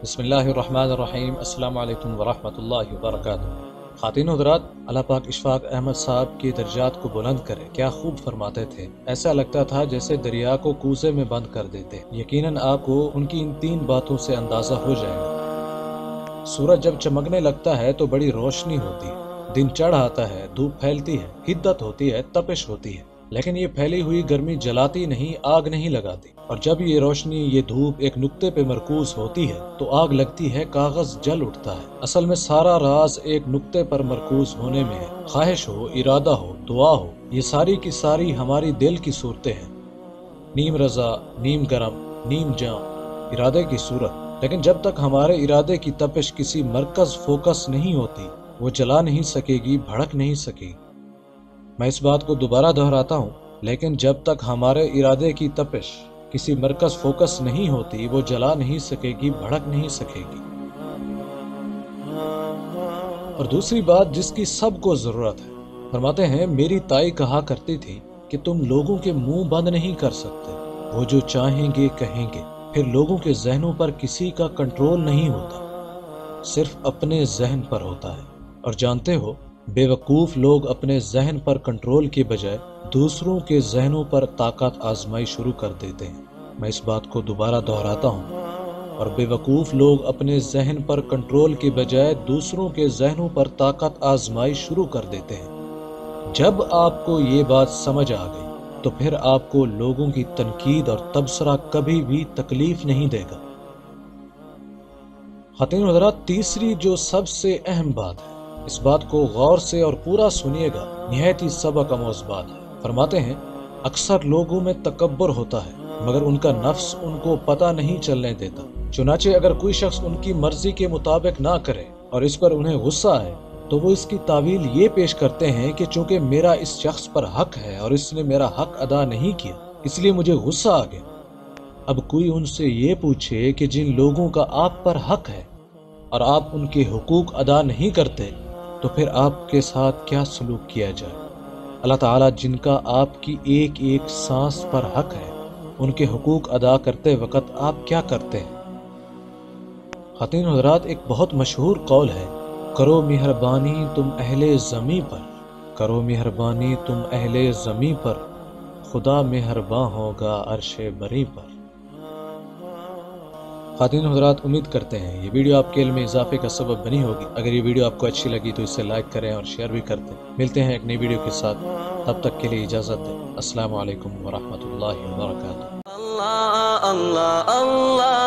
بسم اللہ الرحمن الرحیم۔ السلام علیکم ورحمۃ اللہ وبرکاتہ۔ خواتین و حضرات، اللہ پاک اشفاق احمد صاحب کی درجات کو بلند کرے۔ کیا خوب فرماتے تھے، ایسا لگتا تھا جیسے دریا کو کوزے میں بند کر دیتے۔ یقیناً آپ کو ان کی ان 3 باتوں سے اندازہ ہو جائے گا۔ سورج جب چمکنے لگتا ہے تو بڑی روشنی ہوتی ہے، دن چڑھ آتا ہے، دھوپ پھیلتی ہے، حدت ہوتی ہے، تپش ہوتی ہے، لیکن یہ پھیلی ہوئی گرمی جلاتی نہیں، آگ نہیں لگاتی۔ اور جب یہ روشنی، یہ دھوپ ایک نقطے پہ مرکوز ہوتی ہے تو آگ لگتی ہے، کاغذ جل اٹھتا ہے۔ اصل میں سارا راز ایک نقطے پر مرکوز ہونے میں ہے۔ خواہش ہو، ارادہ ہو، دعا ہو، یہ ساری کی ساری ہماری دل کی صورتیں ہیں۔ نیم رضا، نیم گرم، نیم جاں، ارادے کی صورت۔ لیکن جب تک ہمارے ارادے کی تپش کسی مرکز فوکس نہیں ہوتی، وہ جلا نہیں سکے گی، بھڑک نہیں سکے گی۔ میں اس بات کو دوبارہ دہراتا ہوں، لیکن جب تک ہمارے ارادے کی تپش کسی مرکز فوکس نہیں ہوتی، وہ جلا نہیں سکے گی، بھڑک نہیں سکے گی۔ اور دوسری بات جس کی سب کو ضرورت ہے، فرماتے ہیں میری تائی کہا کرتی تھی کہ تم لوگوں کے منہ بند نہیں کر سکتے، وہ جو چاہیں گے کہیں گے۔ پھر لوگوں کے ذہنوں پر کسی کا کنٹرول نہیں ہوتا، صرف اپنے ذہن پر ہوتا ہے۔ اور جانتے ہو، بے وقوف لوگ اپنے ذہن پر کنٹرول کے بجائے دوسروں کے ذہنوں پر طاقت آزمائی شروع کر دیتے ہیں۔ میں اس بات کو دوبارہ دہراتا ہوں، اور بے وقوف لوگ اپنے ذہن پر کنٹرول کے بجائے دوسروں کے ذہنوں پر طاقت آزمائی شروع کر دیتے ہیں۔ جب آپ کو یہ بات سمجھ آ گئی تو پھر آپ کو لوگوں کی تنقید اور تبصرہ کبھی بھی تکلیف نہیں دے گا۔ خواتین و حضرات، تیسری جو سب سے اہم بات ہے، اس بات کو غور سے اور پورا سنیے گا، نہایت ہی سبق آموز بات ہے۔ فرماتے ہیں اکثر لوگوں میں تکبر ہوتا ہے، مگر ان کا نفس ان کو پتہ نہیں چلنے دیتا۔ چنانچہ اگر کوئی شخص ان کی مرضی کے مطابق نہ کرے اور اس پر انہیں غصہ ہے تو وہ اس کی تعویل یہ پیش کرتے ہیں کہ چونکہ میرا اس شخص پر حق ہے اور اس نے میرا حق ادا نہیں کیا، اس لیے مجھے غصہ آ گیا۔ اب کوئی ان سے یہ پوچھے کہ جن لوگوں کا آپ پر حق ہے اور آپ ان کے حقوق ادا نہیں کرتے، تو پھر آپ کے ساتھ کیا سلوک کیا جائے؟ اللہ تعالیٰ جن کا آپ کی ایک ایک سانس پر حق ہے، ان کے حقوق ادا کرتے وقت آپ کیا کرتے ہیں؟ خواتین و حضرات، ایک بہت مشہور قول ہے، کرو مہربانی تم اہل زمیں پر، کرو مہربانی تم اہل زمیں پر، خدا مہرباں ہوگا عرش بری پر۔ خواتین و حضرات، امید کرتے ہیں یہ ویڈیو آپ کے علم میں اضافے کا سبب بنی ہوگی۔ اگر یہ ویڈیو آپ کو اچھی لگی تو اسے لائک کریں اور شیئر بھی کر دیں۔ ملتے ہیں ایک نئی ویڈیو کے ساتھ، تب تک کے لیے اجازت دیں۔ السلام علیکم ورحمۃ اللہ وبرکاتہ۔ اللہ اللہ اللہ